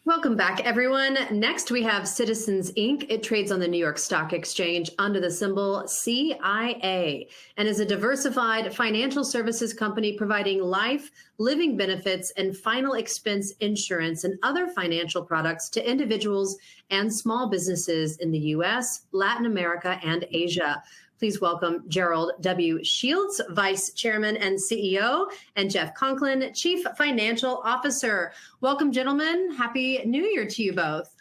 Welcome back, everyone. Next, we have Citizens Inc. It trades on the New York Stock Exchange under the symbol CIA and is a diversified financial services company providing life, living benefits, and final expense insurance and other financial products to individuals and small businesses in the U.S., Latin America, and Asia. Please welcome Gerald W. Shields, Vice Chairman and CEO, and Jeff Conklin, Chief Financial Officer. Welcome, gentlemen. Happy New Year to you both.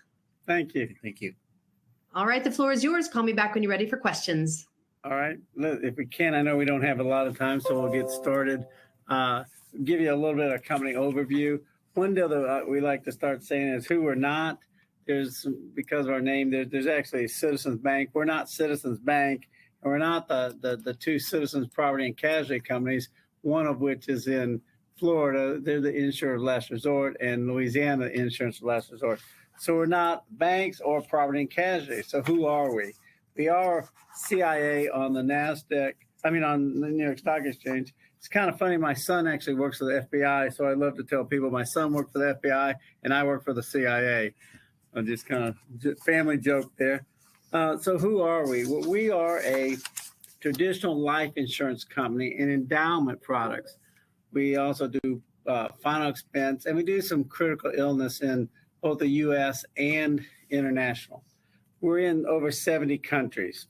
Thank you. Thank you. All right, the floor is yours. Call me back when you're ready for questions. All right. If we can, I know we don't have a lot of time, so we'll get started. Give you a little bit of company overview. One deal that we like to start saying is who we're not. Because of our name, there's actually Citizens Bank. We're not Citizens Bank. And we're not the two Citizens Property and Casualty companies, one of which is in Florida. They're the insurer of last resort, and Louisiana insurance of last resort. So we're not banks or property and casualty. So who are we? We are CIA on the NASDAQ, on the New York Stock Exchange. It's kind of funny. My son actually works for the FBI, so I love to tell people my son worked for the FBI and I work for the CIA. I'm just kind of family joke there. So who are we? Well, we are a traditional life insurance company and endowment products. We also do final expense, and we do some critical illness in both the U.S. and international. We're in over 70 countries,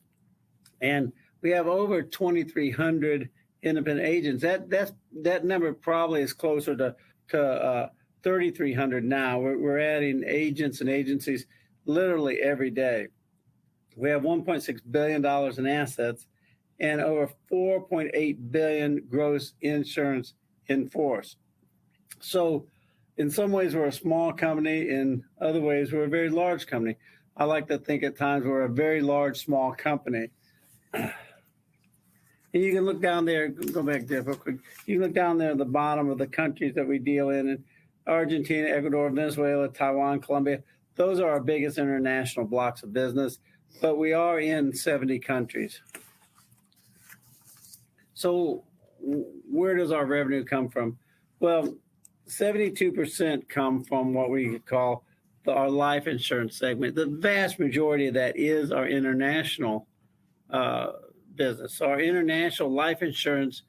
and we have over 2,300 independent agents. That number probably is closer to 3,300 now. We're adding agents and agencies literally every day. We have $1.6 billion in assets and over $4.8 billion gross insurance in force. So in some ways, we're a small company. In other ways, we're a very large company. I like to think at times we're a very large, small company. And you can look down there, go back there real quick. You can look down there at the bottom of the countries that we deal in Argentina, Ecuador, Venezuela, Taiwan, Colombia. Those are our biggest international blocks of business. But we are in 70 countries. So where does our revenue come from? Well, 72% come from what we call our life insurance segment. The vast majority of that is our international business. So our international life insurance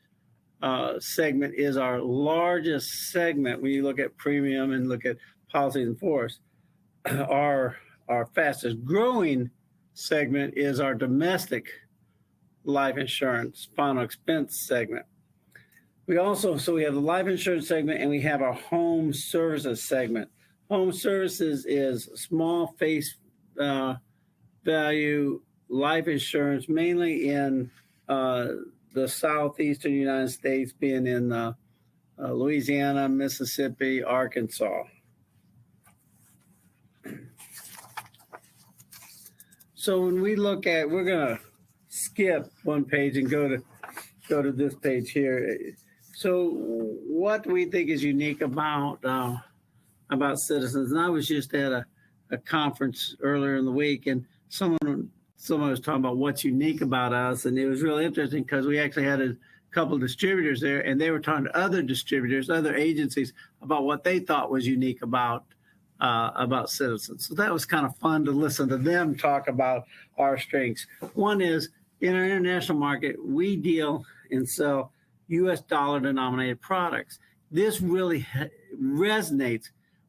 segment is our largest segment when you look at premium and look at policies in force. Our fastest growing segment is our domestic life insurance final expense segment. We have the life insurance segment, and we have our home services segment. Home services is small face value life insurance, mainly in the southeastern United States, being in Louisiana, Mississippi, Arkansas. So when we look at, we're going to skip one page and go to this page here. So what we think is unique about Citizens, and I was just at a conference earlier in the week, and someone was talking about what's unique about us, and it was really interesting because we actually had a couple of distributors there, and they were talking to other distributors, other agencies about what they thought was unique about Citizens. So that was kind of fun to listen to them talk about our strengths. One is in our international market, we deal and sell U.S. dollar denominated products. This really resonates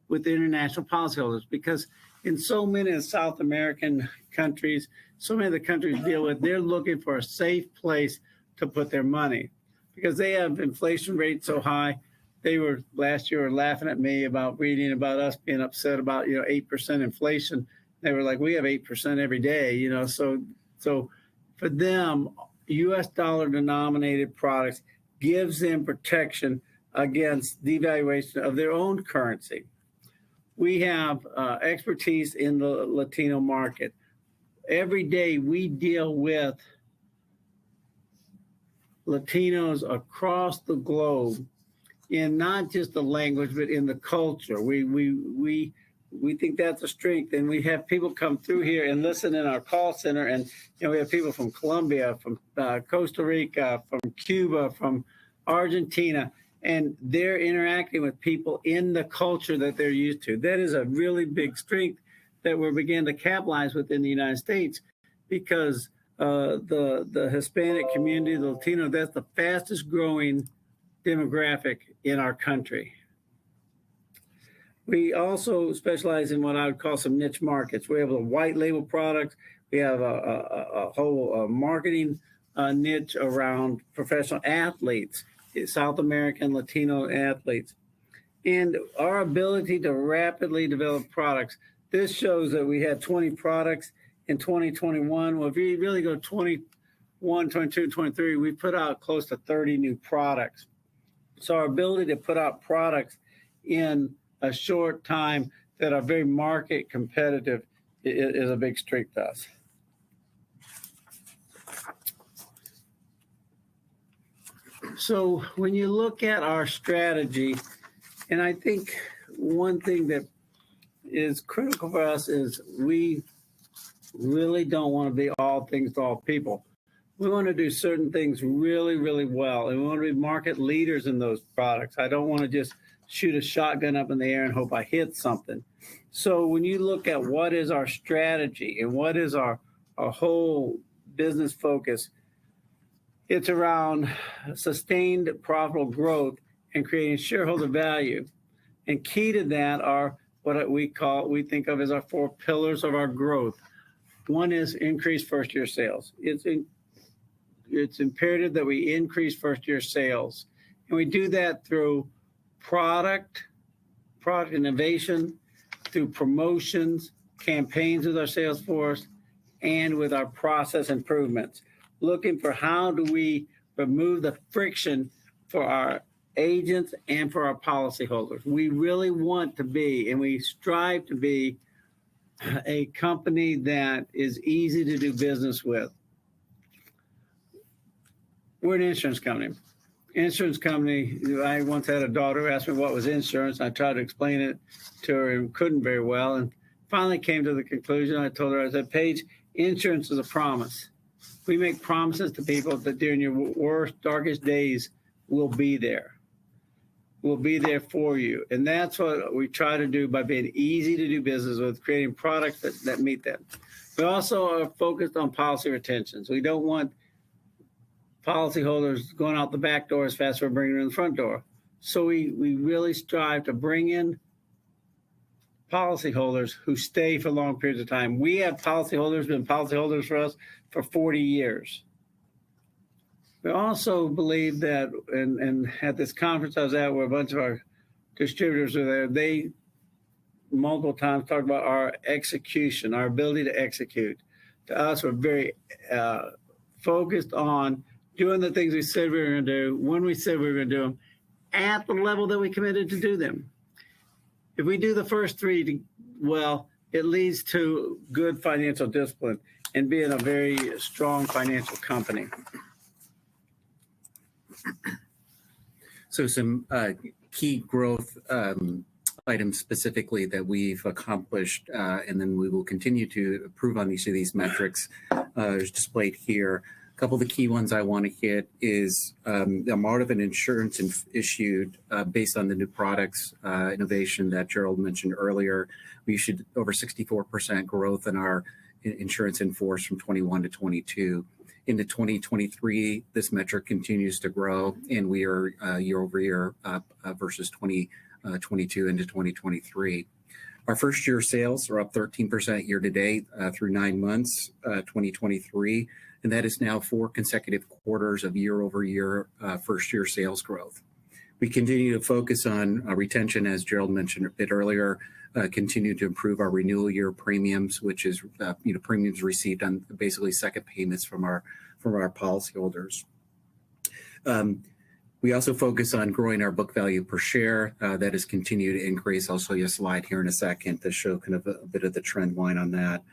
with international policyholders because in so many South American countries, so many of the countries we deal with, they're looking for a safe place to put their money because they have inflation rates so high. They were last year laughing at me about reading about us being upset about 8% inflation. They were like, we have 8% every day, So for them, U.S. dollar denominated products gives them protection against devaluation of their own currency. We have expertise in the Latino market. Every day we deal with Latinos across the globe in not just the language, but in the culture. We think that's a strength, and we have people come through here and listen in our call center, and we have people from Colombia, from Costa Rica, from Cuba, from Argentina, and they're interacting with people in the culture that they're used to. That is a really big strength that we're beginning to capitalize within the United States, because the Hispanic community, the Latino, that's the fastest growing demographic in our country. We also specialize in what I would call some niche markets. We have a white label products. We have a whole marketing niche around professional athletes, South American, Latino athletes. And our ability to rapidly develop products. This shows that we had 20 products in 2021. Well, if you really go 21, 22, 23, we put out close to 30 new products. So our ability to put out products in a short time that are very market competitive is a big strength to us. So when you look at our strategy, and I think one thing that is critical for us is we really don't want to be all things to all people. We want to do certain things really, really well, and we want to be market leaders in those products. I don't want to just shoot a shotgun up in the air and hope I hit something. So when you look at what is our strategy and what is our whole business focus, it's around sustained profitable growth and creating shareholder value. And key to that are what we think of as our 4 pillars of our growth. One is increase first-year sales. It's imperative that we increase first-year sales. And we do that through product innovation, through promotions, campaigns with our sales force, and with our process improvements. Looking for how do we remove the friction for our agents and for our policyholders. We really want to be, and we strive to be, a company that is easy to do business with. We're an insurance company. I once had a daughter who asked me what was insurance. I tried to explain it to her and couldn't very well, and finally came to the conclusion. I told her, I said, Paige, insurance is a promise. We make promises to people that during your worst, darkest days, we'll be there. We'll be there for you. And that's what we try to do by being easy to do business with, creating products that meet them. We also are focused on policy retentions. We don't want policyholders going out the back door as fast as we're bringing them in the front door. So we really strive to bring in policyholders who stay for long periods of time. We have policyholders, been policyholders for us for 40 years. We also believe that, and at this conference I was at where a bunch of our distributors are there, they multiple times talk about our execution, our ability to execute. To us, we're very focused on doing the things we said we were going to do, when we said we were going to do them, at the level that we committed to do them. If we do the first 3 well, it leads to good financial discipline and being a very strong financial company. So some key growth items specifically that we've accomplished, and then we will continue to improve on each of these metrics is displayed here. A couple of the key ones I want to hit is the amount of an insurance issued based on the new products innovation that Gerald mentioned earlier. We issued over 64% growth in our insurance in force from 21 to 22. Into 2023, this metric continues to grow, and we are year over year up versus 2022 into 2023. Our first year sales are up 13% year to date through 9 months, 2023, and that is now 4 consecutive quarters of year over year first year sales growth. We continue to focus on retention, as Gerald mentioned a bit earlier, continue to improve our renewal year premiums, which is premiums received on basically second payments from our policyholders. We also focus on growing our book value per share. That has continued to increase. I'll show you a slide here in a second to show kind of a bit of the trend line on that.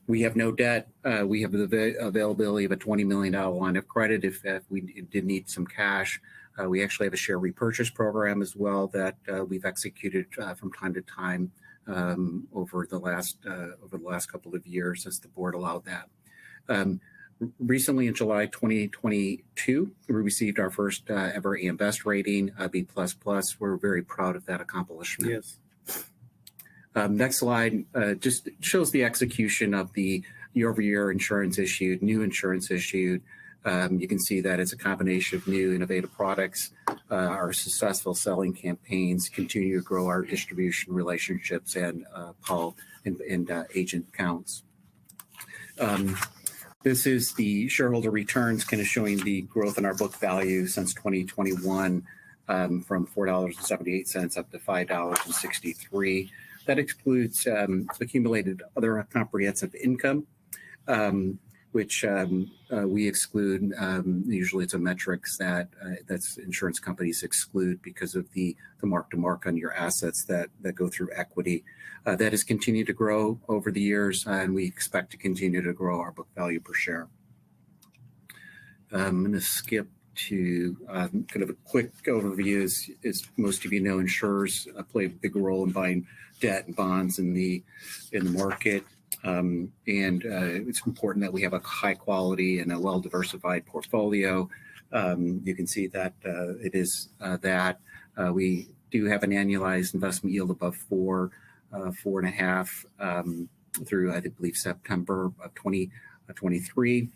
We have no debt. We have the availability of a $20 million line of credit if we did need some cash. We actually have a share repurchase program as well that we've executed from time to time over the last couple of years as the board allowed that. Recently, in July 2022, we received our first ever AM Best rating, B++. We're very proud of that accomplishment. Yes. Next slide just shows the execution of the year-over-year insurance issued, new insurance issued. You can see that it's a combination of new innovative products, our successful selling campaigns, continue to grow our distribution relationships and agent counts. This is the shareholder returns, kind of showing the growth in our book value since 2021, from $4.78 up to $5.63. That excludes accumulated other comprehensive income, which we exclude. Usually it's a metrics that's insurance companies exclude because of the mark to market on your assets that go through equity. That has continued to grow over the years, and we expect to continue to grow our book value per share. I'm going to skip to kind of a quick overview. As most of you know, insurers play a big role in buying debt and bonds in the market. And it's important that we have a high quality and a well diversified portfolio. You can see that it is that we do have an annualized investment yield above 4.5 through I believe September of 2023.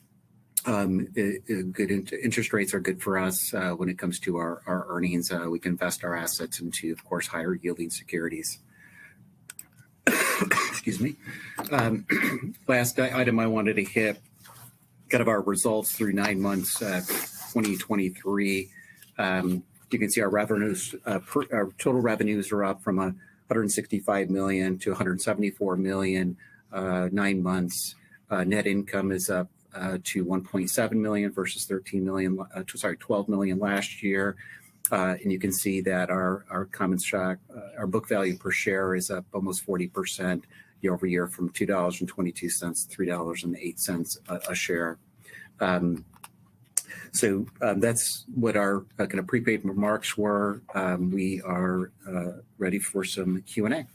Good interest rates are good for us when it comes to our earnings. We can invest our assets into, of course, higher yielding securities. Excuse me. Last item I wanted to hit, kind of our results through 9 months, 2023. You can see our revenues, our total revenues are up from $165 million to $174 million, 9 months. Net income is up to $1.7 million versus $12 million last year. And you can see that our common stock, our book value per share is up almost 40% year over year from $2.22 to $3.08 a share. So that's what our kind of prepaid remarks were. We are ready for some Q&A.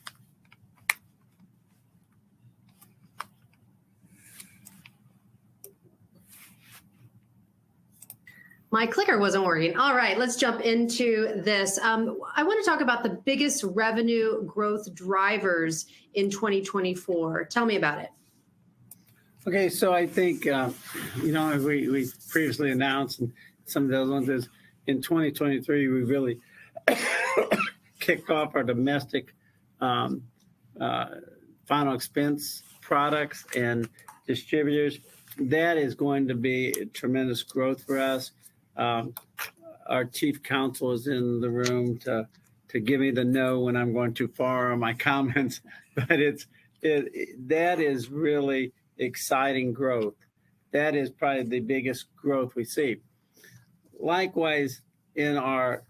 My clicker wasn't working. All right, let's jump into this. I want to talk about the biggest revenue growth drivers in 2024. Tell me about it. Okay, so I think, we previously announced, and some of those ones is in 2023, we really kicked off our domestic final expense products and distributors. That is going to be a tremendous growth for us. Our chief counsel is in the room to give me the no when I'm going too far on my comments, but that is really exciting growth. That is probably the biggest growth we see. Likewise, in our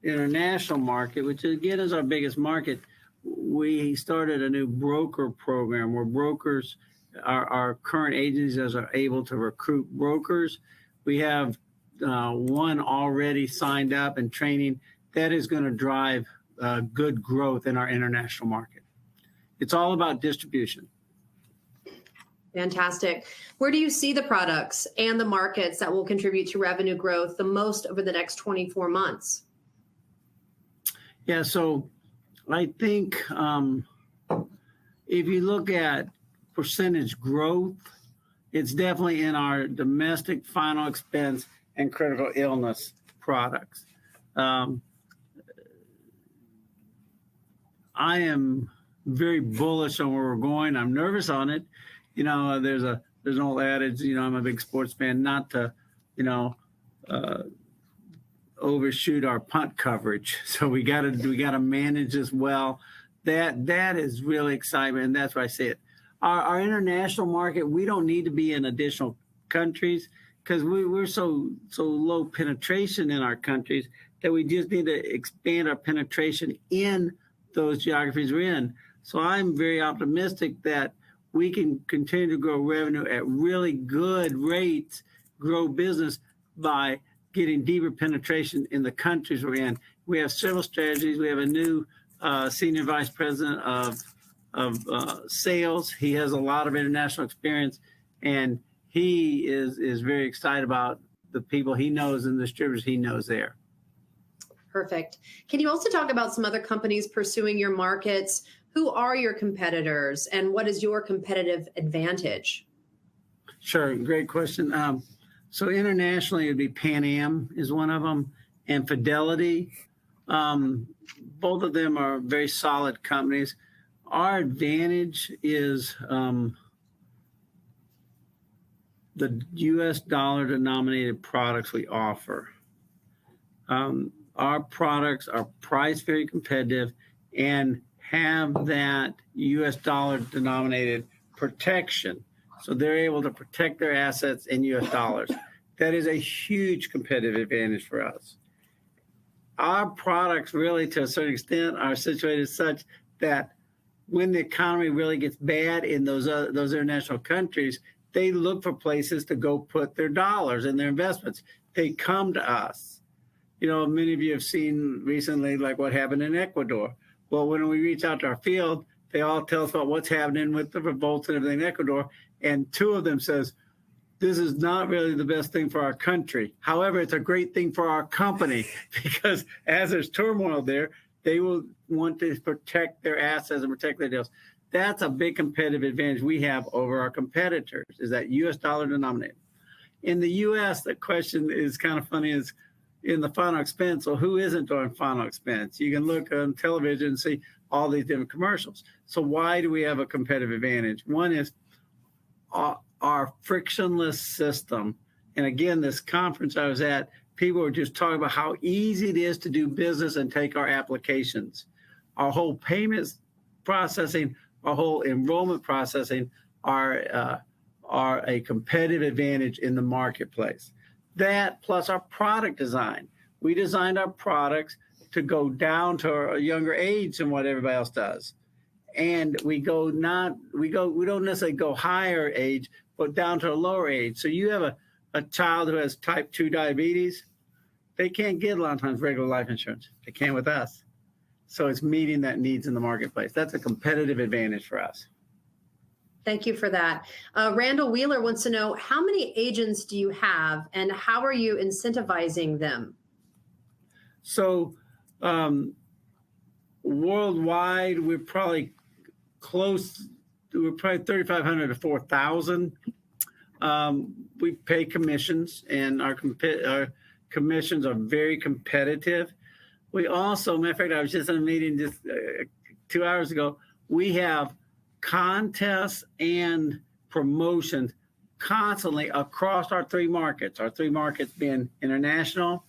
international market, which again is our biggest market, we started a new broker program where brokers, our current agencies are able to recruit brokers. We have one already signed up and training. That is going to drive good growth in our international market. It's all about distribution. Fantastic. Where do you see the products and the markets that will contribute to revenue growth the most over the next 24 months? Yeah, so I think if you look at percentage growth, it's definitely in our domestic final expense and critical illness products. I am very bullish on where we're going. I'm nervous on it. There's an old adage, I'm a big sports fan, not to, overshoot our punt coverage. So we gotta manage this well. That is really exciting, and that's why I say it. Our international market, we don't need to be in additional countries because we're so low penetration in our countries that we just need to expand our penetration in those geographies we're in. So I'm very optimistic that we can continue to grow revenue at really good rates, grow business by getting deeper penetration in the countries we're in. We have several strategies. We have a new senior vice president of sales. He has a lot of international experience, and he is very excited about the people he knows and the distributors he knows there. Perfect. Can you also talk about some other companies pursuing your markets? Who are your competitors and what is your competitive advantage? Sure, great question. So internationally, it'd be Pan Am is one of them, and Fidelity. Both of them are very solid companies. Our advantage is the U.S. dollar denominated products we offer. Our products are priced very competitive and have that U.S. dollar denominated protection. So they're able to protect their assets in U.S. dollars. That is a huge competitive advantage for us. Our products really, to a certain extent, are situated such that when the economy really gets bad in those international countries, they look for places to go put their dollars and their investments. They come to us. You know, many of you have seen recently, like what happened in Ecuador. Well, when we reach out to our field, they all tell us about what's happening with the revolts and everything in Ecuador. And two of them says, this is not really the best thing for our country. However, it's a great thing for our company because as there's turmoil there, they will want to protect their assets and protect their deals. That's a big competitive advantage we have over our competitors, is that U.S. dollar denominated. In the U.S., the question is kind of funny, is in the final expense, well, who isn't doing final expense? You can look on television and see all these different commercials. So why do we have a competitive advantage? One is our frictionless system. And again, this conference I was at, people were just talking about how easy it is to do business and take our applications. Our whole payments processing, our whole enrollment processing are a competitive advantage in the marketplace. That plus our product design. We designed our products to go down to a younger age than what everybody else does. And we don't necessarily go higher age, but down to a lower age. So you have a child who has type 2 diabetes, they can't get a lot of times regular life insurance. They can with us. So it's meeting that needs in the marketplace. That's a competitive advantage for us. Thank you for that. Randall Wheeler wants to know, how many agents do you have and how are you incentivizing them? So worldwide, we're probably 3,500 to 4,000. We pay commissions and our commissions are very competitive. We also, matter of fact, I was just in a meeting just 2 hours ago, we have contests and promotions constantly across our three markets being international,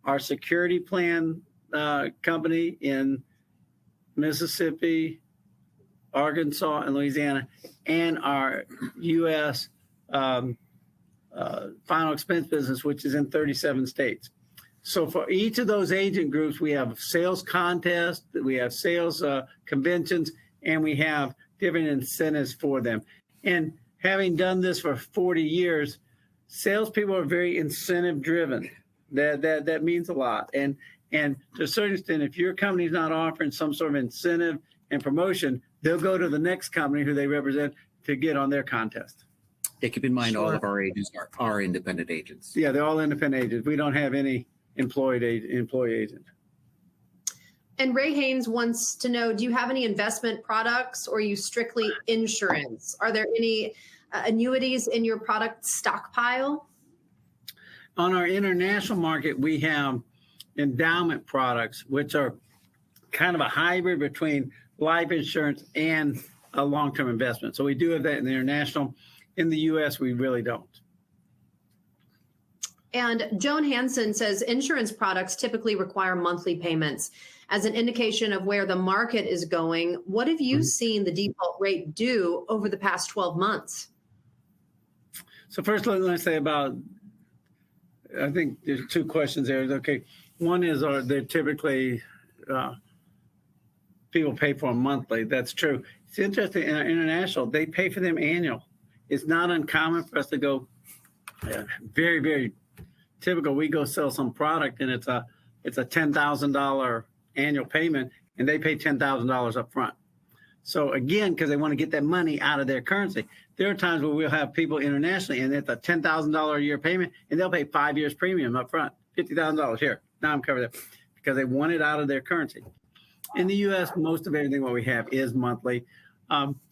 our security plan company in Mississippi, Arkansas, and Louisiana, and our U.S. final expense business, which is in 37 states. So for each of those agent groups, we have sales contests, we have sales conventions, and we have different incentives for them. And having done this for 40 years, salespeople are very incentive driven. That means a lot. And to a certain extent, if your company's not offering some sort of incentive and promotion, they'll go to the next company who they represent to get on their contest. Yeah, keep in mind, Sure. all of our agents are independent agents. Yeah, they're all independent agents. We don't have any employee agent. And Ray Haynes wants to know, do you have any investment products or are you strictly insurance? Are there any annuities in your product stockpile? On our international market, we have endowment products, which are kind of a hybrid between life insurance and a long-term investment. So we do have that in the international. In the U.S., we really don't. And Joan Hansen says insurance products typically require monthly payments. As an indication of where the market is going, what have you seen the default rate do over the past 12 months? So first, let's say about, I think there's two questions there. Okay, one is, are they typically, people pay for them monthly? That's true. It's interesting, in our international, they pay for them annual. It's not uncommon for us to go, very, very typical. We go sell some product and it's a $10,000 annual payment and they pay $10,000 up front. So again, because they want to get that money out of their currency. There are times where we'll have people internationally, and it's a $10,000 a year payment, and they'll pay 5 years premium up front, $50,000 here. Now I'm covered there because they want it out of their currency. In the U.S., most of everything what we have is monthly.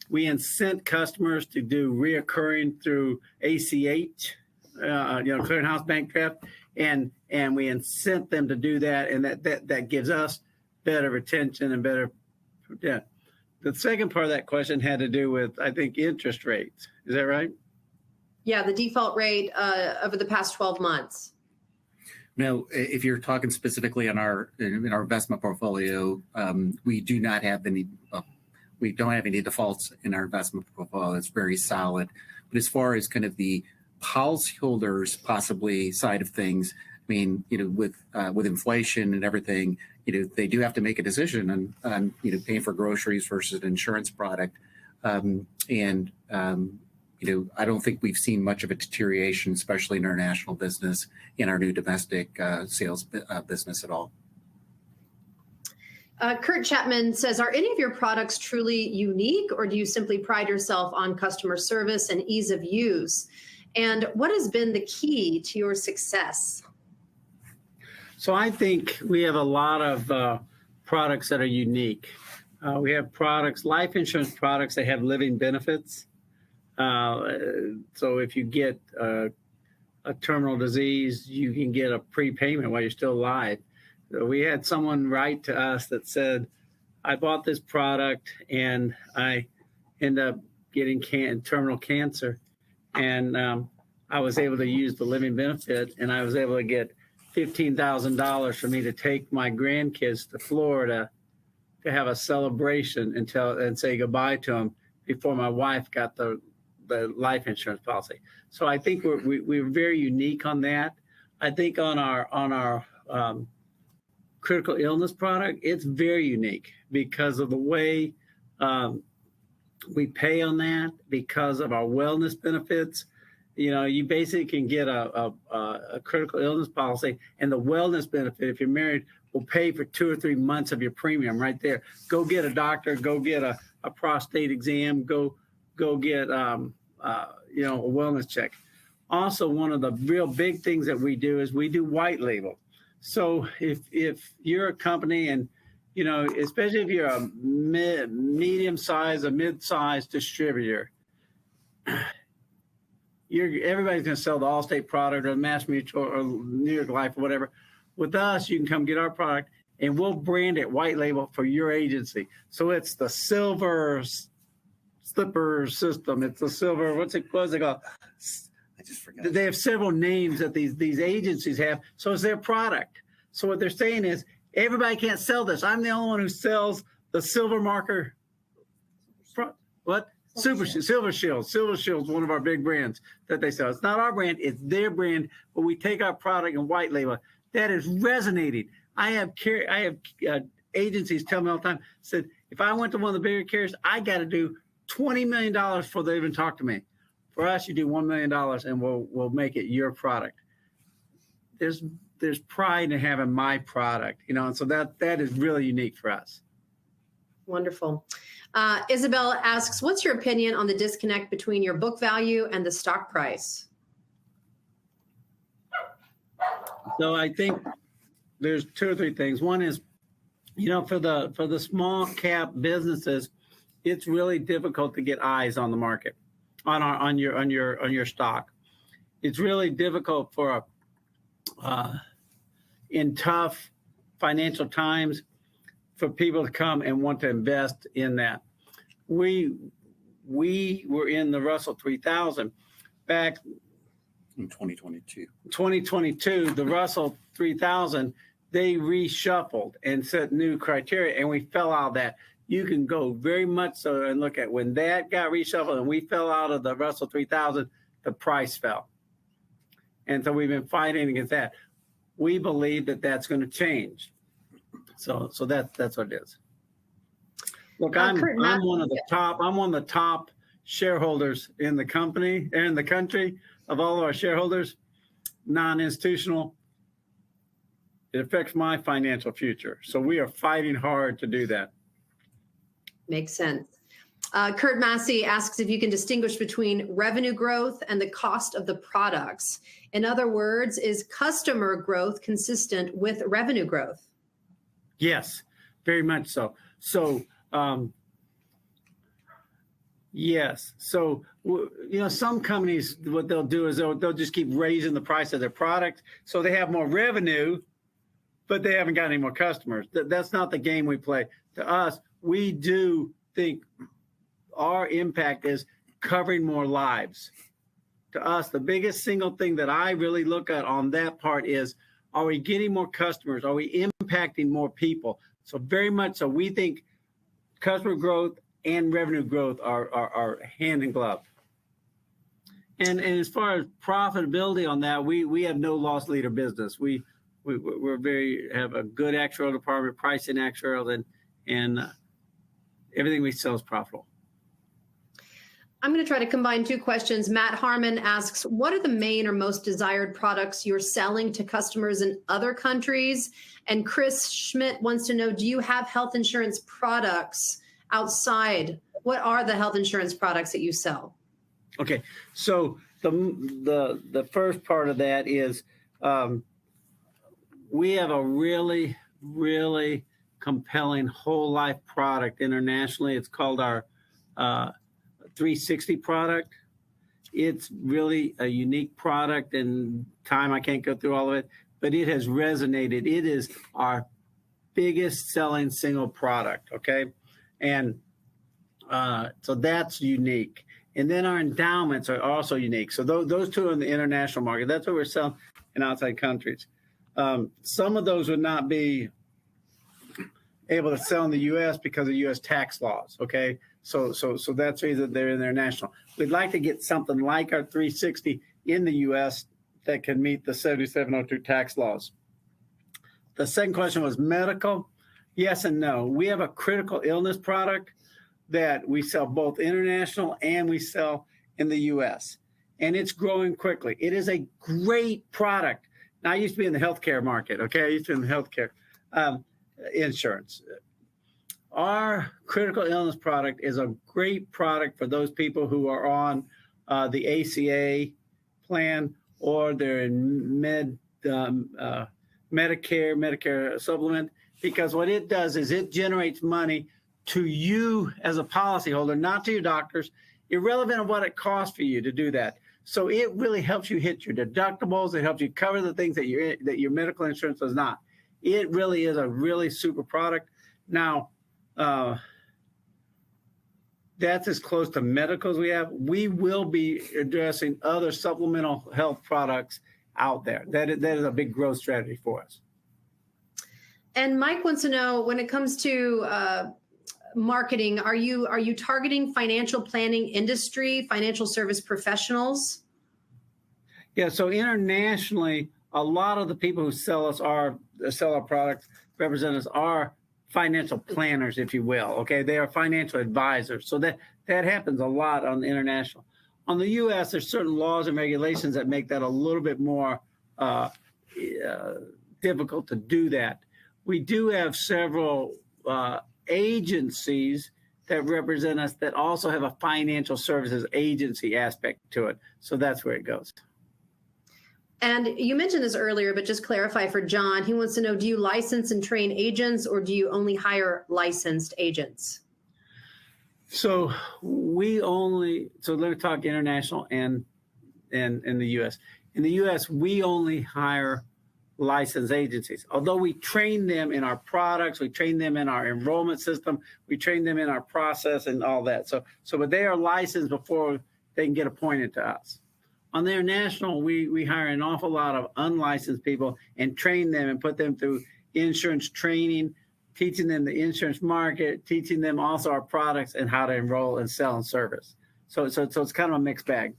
We incent customers to do reoccurring through ACH, clearinghouse bank draft, and we incent them to do that, and that gives us better retention and better. Yeah. The second part of that question had to do with, I think, interest rates. Is that right? Yeah, the default rate over the past 12 months. No, if you're talking specifically on in our investment portfolio, we do not have any. We don't have any defaults in our investment portfolio. It's very solid. But as far as kind of the policyholders possibly side of things, I mean, with inflation and everything, they do have to make a decision on paying for groceries versus an insurance product. I don't think we've seen much of a deterioration, especially in international business, in our new domestic sales business at all. Kurt Chapman says, are any of your products truly unique, or do you simply pride yourself on customer service and ease of use? And what has been the key to your success? So I think we have a lot of products that are unique. We have products, life insurance products that have living benefits. So if you get a terminal disease, you can get a prepayment while you're still alive. We had someone write to us that said, I bought this product and I end up getting terminal cancer. And I was able to use the living benefit, and I was able to get $15,000 for me to take my grandkids to Florida to have a celebration and say goodbye to them before my wife got the life insurance policy. So I think we're very unique on that. I think on our critical illness product, it's very unique because of the way we pay on that, because of our wellness benefits. You basically can get a critical illness policy, and the wellness benefit, if you're married, will pay for 2 or 3 months of your premium right there. Go get a doctor, go get a prostate exam, go get a wellness check. Also, one of the real big things that we do is we do white label. So if you're a company and, especially if you're a medium-sized, a mid-sized distributor, everybody's going to sell the Allstate product or the Mass Mutual or New York Life or whatever. With us, you can come get our product, and we'll brand it white label for your agency. So it's the silver slipper system. It's the silver, what's it called? I just forgot. They have several names that these agencies have. So it's their product. So what they're saying is, everybody can't sell this. I'm the only one who sells the silver marker. What? Silver Shield. Silver Shield's one of our big brands that they sell. It's not our brand, it's their brand, but we take our product and white label. That is resonating. I have agencies tell me all the time, said, if I went to one of the bigger carriers, I got to do $20 million before they even talk to me. For us, you do $1 million and we'll make it your product. There's pride in having my product, and so that is really unique for us. Wonderful. Isabel asks, what's your opinion on the disconnect between your book value and the stock price? So I think there's 2 or 3 things. One is, for the small cap businesses, it's really difficult to get eyes on the market, on your stock. It's really difficult for in tough financial times for people to come and want to invest in that. We were in the Russell 3000 back in 2022. 2022, the Russell 3000, they reshuffled and set new criteria, and we fell out of that. You can go very much so and look at when that got reshuffled and we fell out of the Russell 3000, the price fell. And so we've been fighting against that. We believe that that's going to change. So that's what it is. Look, I'm one of the top shareholders in the company and in the country of all of our shareholders, non-institutional. It affects my financial future. So we are fighting hard to do that. Makes sense. Kurt Massey asks if you can distinguish between revenue growth and the cost of the products. In other words, is customer growth consistent with revenue growth? Yes, very much so. So, yes. So, some companies, what they'll do is they'll just keep raising the price of their product. So they have more revenue, but they haven't got any more customers. That's not the game we play. To us, we do think our impact is covering more lives. To us, the biggest single thing that I really look at on that part is, are we getting more customers? Are we impacting more people? So very much so, we think customer growth and revenue growth are hand in glove. And as far as profitability on that, we have no loss leader business. We're have a good actuarial department, pricing actuarial, and everything we sell is profitable. I'm going to try to combine two questions. Matt Harmon asks, what are the main or most desired products you're selling to customers in other countries? And Chris Schmidt wants to know, do you have health insurance products outside? What are the health insurance products that you sell? Okay, so the first part of that is we have a really, really compelling whole life product internationally. It's called our 360 product. It's really a unique product, and I can't go through all of it, but it has resonated. It is our biggest selling single product, okay? And so that's unique. And then our endowments are also unique. So those two are in the international market. That's what we're selling in outside countries. Some of those would not be able to sell in the U.S. because of U.S. tax laws, okay? So that's the reason they're international. We'd like to get something like our 360 in the U.S. that can meet the 7702 tax laws. The second question was medical. Yes and no. We have a critical illness product that we sell both international and we sell in the U.S. And it's growing quickly. It is a great product. Now, I used to be in the healthcare market, okay? I used to be in the healthcare insurance. Our critical illness product is a great product for those people who are on the ACA plan, or they're in Medicare supplement, because what it does is it generates money to you as a policyholder, not to your doctors, irrelevant of what it costs for you to do that. So it really helps you hit your deductibles. It helps you cover the things that your medical insurance does not. It really is a really super product. Now, that's as close to medical as we have. We will be addressing other supplemental health products out there. That is a big growth strategy for us. And Mike wants to know, when it comes to marketing, are you targeting financial planning industry, financial service professionals? Yeah, so internationally, a lot of the people who sell our products, represent us, are financial planners, if you will. Okay, they are financial advisors. So that happens a lot on the international. On the U.S., there's certain laws and regulations that make that a little bit more difficult to do that. We do have several agencies that represent us that also have a financial services agency aspect to it. So that's where it goes. And you mentioned this earlier, but just clarify for John. He wants to know, do you license and train agents, or do you only hire licensed agents? So let me talk international and in the U.S. In the U.S., we only hire licensed agencies. Although we train them in our products, we train them in our enrollment system, we train them in our process and all that. But they are licensed before they can get appointed to us. On the international, we hire an awful lot of unlicensed people and train them and put them through insurance training, teaching them the insurance market, teaching them also our products and how to enroll and sell and service. So it's kind of a mixed bag.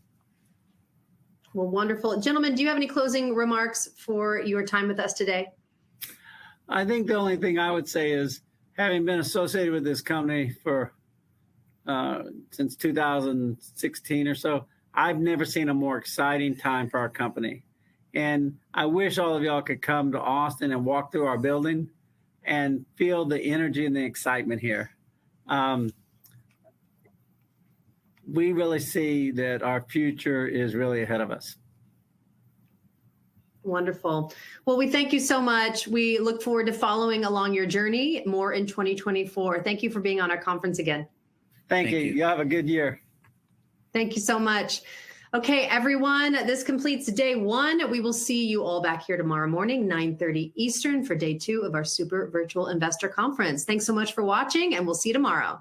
Well, wonderful. Gentlemen, do you have any closing remarks for your time with us today? I think the only thing I would say is, having been associated with this company for since 2016 or so, I've never seen a more exciting time for our company. And I wish all of y'all could come to Austin and walk through our building and feel the energy and the excitement here. we really see that our future is really ahead of us. Wonderful. Well, we thank you so much. We look forward to following along your journey more in 2024. Thank you for being on our conference again. Thank you. You have a good year. Thank you so much. Okay, everyone, this completes day one. We will see you all back here tomorrow morning, 9:30 Eastern, for day two of our Super Virtual Investor Conference. Thanks so much for watching, and we'll see you tomorrow.